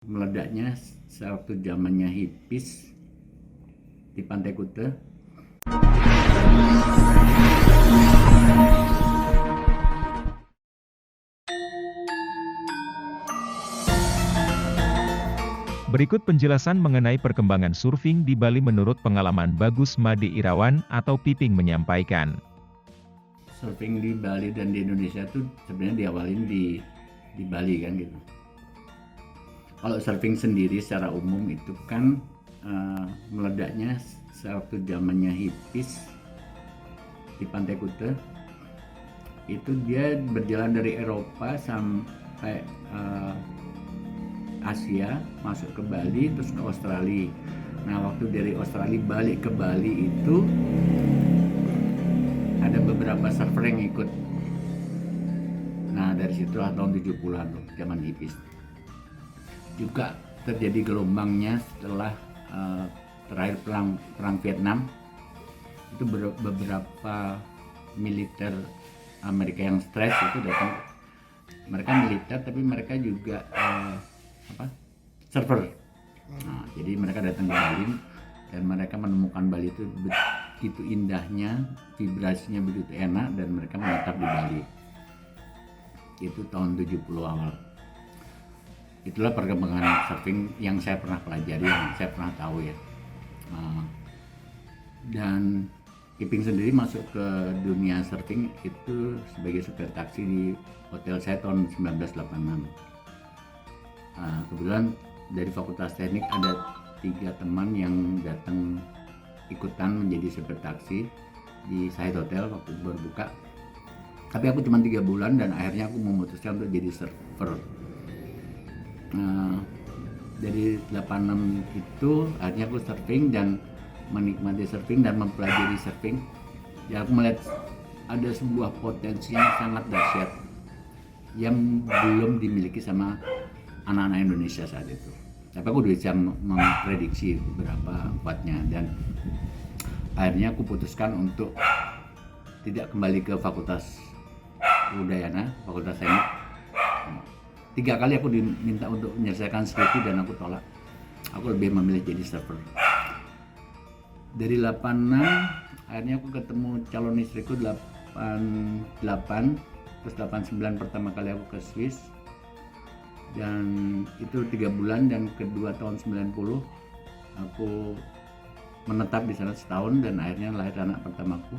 Meledaknya sewaktu zamannya hippies di Pantai Kuta. Berikut penjelasan mengenai perkembangan surfing di Bali menurut pengalaman Bagus Made Irawan atau Piping menyampaikan. Surfing di Bali dan di Indonesia tuh sebenarnya diawalin di Bali kan gitu. Kalau surfing sendiri secara umum itu kan meledaknya sewaktu zamannya hippies di Pantai Kuta. Itu dia berjalan dari Eropa sampai Asia, masuk ke Bali, terus ke Australia. Nah, waktu dari Australia balik ke Bali itu ada beberapa surfer yang ikut. Nah, dari situlah tahun 70-an tuh, zaman hippies. Juga terjadi gelombangnya setelah terakhir perang Vietnam. Itu beberapa militer Amerika yang stres itu datang. Mereka militer tapi mereka juga surfer. Nah, jadi mereka datang ke Bali dan mereka menemukan Bali itu begitu indahnya, vibrasinya begitu enak, dan mereka menetap di Bali. Itu tahun 70 awal. Itulah perkembangan surfing yang saya pernah pelajari, yang saya pernah tahu ya. Dan Iping sendiri masuk ke dunia surfing itu sebagai supir taksi di hotel saya tahun 1986. Kebetulan dari Fakultas Teknik ada 3 teman yang datang ikutan menjadi supir taksi di Sahid Hotel waktu itu baru buka. Tapi aku cuma 3 bulan dan akhirnya aku memutuskan untuk jadi surfer. Dari 86 itu akhirnya aku surfing dan menikmati surfing dan mempelajari surfing. Ya, aku melihat ada sebuah potensi yang sangat dahsyat yang belum dimiliki sama anak-anak Indonesia saat itu. Tapi aku udah bisa memprediksi berapa kuatnya, dan akhirnya aku putuskan untuk tidak kembali ke Fakultas Udayana, Fakultas Teknik. 3 kali aku diminta untuk menyelesaikan skripsi dan aku tolak. Aku lebih memilih jadi surfer. Dari 86 akhirnya aku ketemu calon istriku 88, terus 89 pertama kali aku ke Swiss. Dan itu 3 bulan, dan kedua tahun 90 aku menetap di sana setahun dan akhirnya lahir anak pertamaku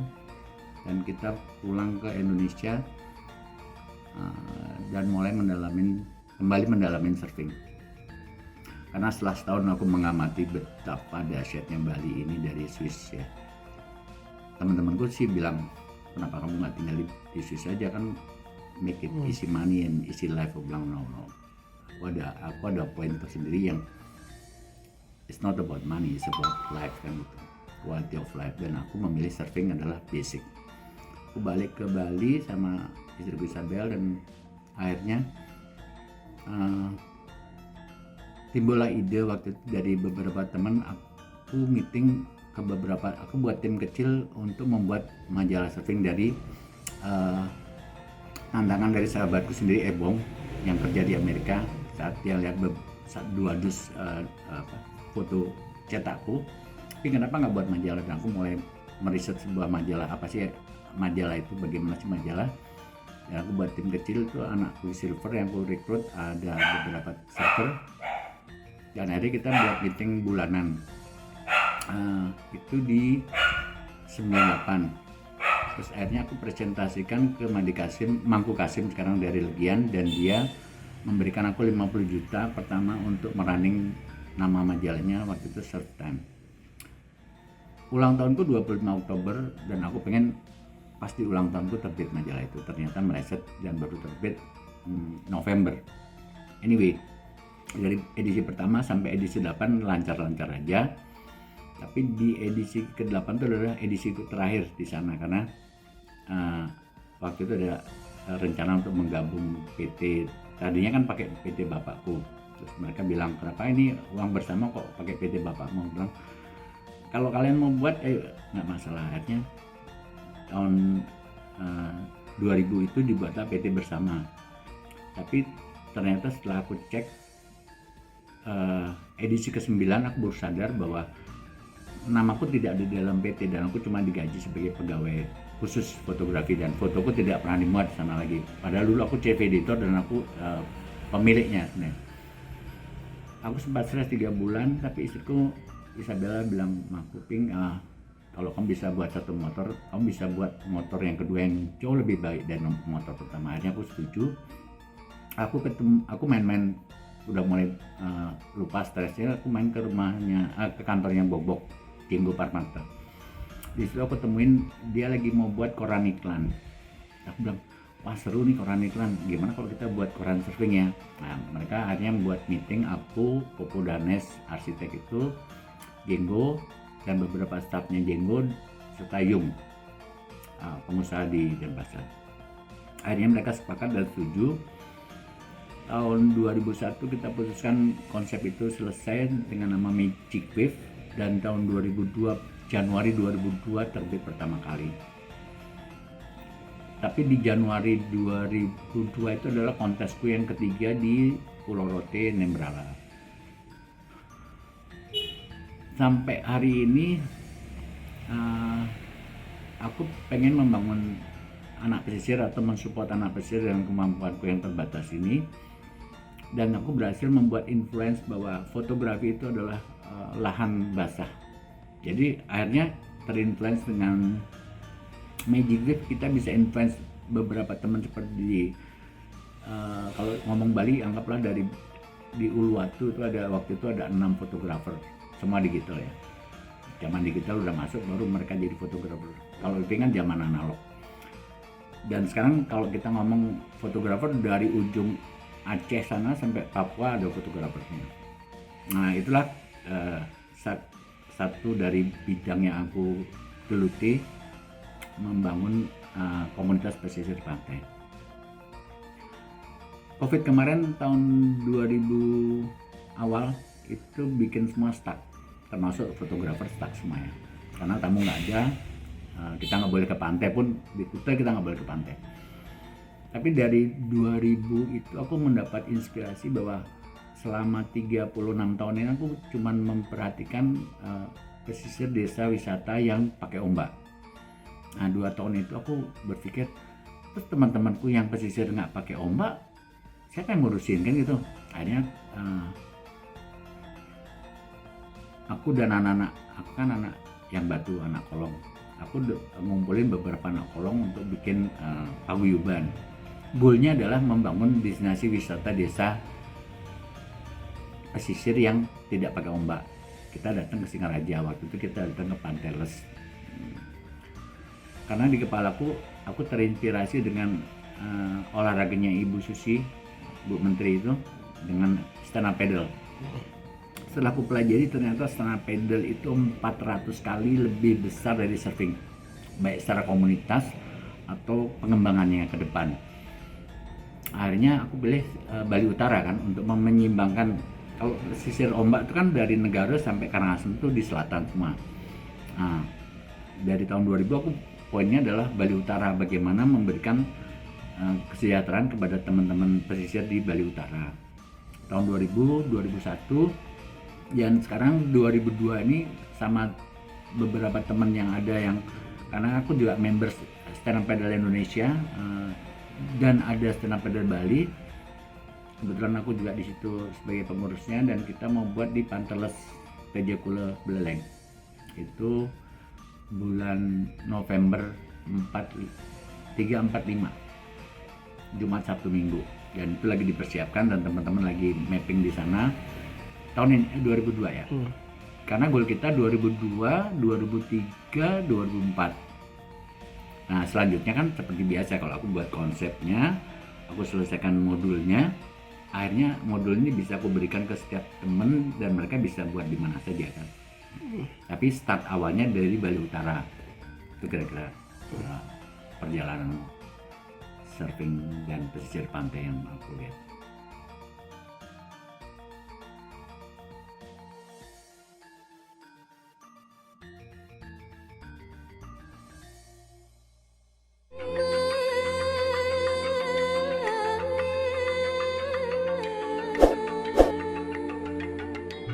dan kita pulang ke Indonesia dan mulai kembali mendalamin surfing. Karena setelah setahun aku mengamati betapa dahsyatnya Bali ini dari Swiss ya. Teman-temanku sih bilang, kenapa kamu nggak tinggal di Swiss aja, kan make it easy money and easy life. Aku bilang no. Aku ada poin tersendiri yang it's not about money, it's about life kan gitu, quality of life, dan aku memilih surfing adalah basic. Aku balik ke Bali sama istriku Isabel dan akhirnya timbullah ide waktu itu dari beberapa teman. Aku buat tim kecil untuk membuat majalah surfing dari tantangan dari sahabatku sendiri, Ebong, yang kerja di Amerika. Saat dia lihat 2 dus foto cetakku, tapi kenapa nggak buat majalah? Dan aku mulai meriset sebuah majalah, apa sih majalah itu, bagaimana sih majalah. Dan aku buat tim kecil itu, anakku Silver yang aku rekrut, ada beberapa surfer, dan akhirnya kita buat meeting bulanan. Itu di 98. Terus akhirnya aku presentasikan ke Mangku Kasim sekarang dari Legian, dan dia memberikan aku 50 juta pertama untuk merunning nama majalahnya waktu itu Surf Time. Ulang tahunku 25 Oktober dan aku pengen pasti ulang tahunku terbit majalah itu. Ternyata meleset dan baru terbit November. Anyway, dari edisi pertama sampai edisi 8 lancar-lancar aja. Tapi di edisi ke-8 itu adalah edisi terakhir di sana, karena waktu itu ada rencana untuk menggabung PT. Tadinya kan pakai PT bapakku. Terus mereka bilang, kenapa ini uang bersama kok pakai PT bapakmu? Bilang, kalau kalian mau buat, nggak masalah. Akhirnya tahun 2000 itu dibuatlah PT bersama. Tapi ternyata setelah aku cek edisi ke-9 aku baru sadar bahwa namaku tidak ada di dalam PT dan aku cuma digaji sebagai pegawai khusus fotografi dan fotoku tidak pernah dimuat di sana lagi. Padahal dulu aku chief editor dan aku pemiliknya sebenarnya. Aku sempat stres 3 bulan, tapi istriku Isabella bilang, "Mah Kuping, kalau kamu bisa buat satu motor, kamu bisa buat motor yang kedua yang jauh lebih baik dari motor pertama." Akhirnya aku setuju. Aku main-main, udah mulai lupa stresnya. Aku main ke rumahnya, ke kantornya Bobok, Jenggo Parmata. Di situ aku temuin dia lagi mau buat koran iklan. Aku bilang, "Wah seru nih koran iklan, gimana kalau kita buat koran surfing ya?" Nah mereka akhirnya membuat meeting, aku, Popo Danes, arsitek itu, Jenggo, dan beberapa stafnya Jenggo, serta Yung, pengusaha di Denpasar. Akhirnya mereka sepakat dan setuju. Tahun 2001 kita putuskan konsep itu selesai dengan nama Magic Wave, dan tahun 2002, Januari 2002 terbit pertama kali. Tapi di Januari 2002 itu adalah kontesku yang ketiga di Pulau Rote, Nembrala. Sampai hari ini aku pengen membangun anak pesisir atau mensupport anak pesisir dengan kemampuanku yang terbatas ini, dan aku berhasil membuat influence bahwa fotografi itu adalah lahan basah. Jadi akhirnya terinfluence dengan Magic Wave, kita bisa influence beberapa teman seperti kalau ngomong Bali, anggaplah di Uluwatu itu waktu itu ada 6 fotografer, semua digital ya. Zaman digital udah masuk, baru mereka jadi fotografer. Kalau itu kan zaman analog. Dan sekarang kalau kita ngomong fotografer, dari ujung Aceh sana sampai Papua ada fotografernya. Nah itulah satu dari bidang yang aku geluti, membangun komunitas pesisir pantai. Covid kemarin tahun 2000 awal itu bikin semua stuck, termasuk fotografer stuck semuanya, karena tamu nggak ada. Kita nggak boleh ke pantai pun, di Kuta kita nggak boleh ke pantai. Tapi dari 2000 itu aku mendapat inspirasi bahwa selama 36 tahun ini aku cuman memperhatikan pesisir desa wisata yang pakai ombak. Nah 2 tahun itu aku berpikir, terus teman-temanku yang pesisir nggak pakai ombak, siapa yang ngurusin kan gitu. Akhirnya aku dan anak-anak, aku kan anak yang Batu, anak Kolong, aku ngumpulin beberapa anak Kolong untuk bikin paguyuban. Goalnya adalah membangun destinasi wisata desa pesisir yang tidak pakai ombak. Kita datang ke Singaraja, waktu itu kita datang ke Pantai Les. Karena di kepalaku, aku terinspirasi dengan olahraganya Ibu Susi, Bu Menteri itu, dengan stand up paddle. Setelah aku pelajari, ternyata stand up paddle itu 400 kali lebih besar dari surfing, baik secara komunitas atau pengembangannya ke depan. Akhirnya aku pilih Bali Utara kan, untuk menyeimbangkan. Kalau pesisir ombak itu kan dari Negara sampai Karangasem itu di selatan semua. Nah, dari tahun 2000 aku poinnya adalah Bali Utara, bagaimana memberikan kesejahteraan kepada teman-teman pesisir di Bali Utara. Tahun 2000, 2001, dan sekarang 2002 ini sama beberapa teman yang ada yang, karena aku juga member Stand Up Paddle Indonesia dan ada Stand Up Paddle Bali. Kebetulan aku juga di situ sebagai pengurusnya, dan kita mau buat di Pantai Les PJ Kule Beleleng. Itu bulan November 3-4-5, Jumat Sabtu Minggu, dan itu lagi dipersiapkan dan teman-teman lagi mapping di sana. Tahun ini 2002 ya. Karena goal kita 2002, 2003, 2004. Nah selanjutnya kan seperti biasa, kalau aku buat konsepnya, aku selesaikan modulnya, akhirnya modul ini bisa aku berikan ke setiap temen dan mereka bisa buat di mana saja kan. Tapi start awalnya dari Bali Utara. Itu kira-kira perjalanan surfing dan pesisir pantai yang aku lihat.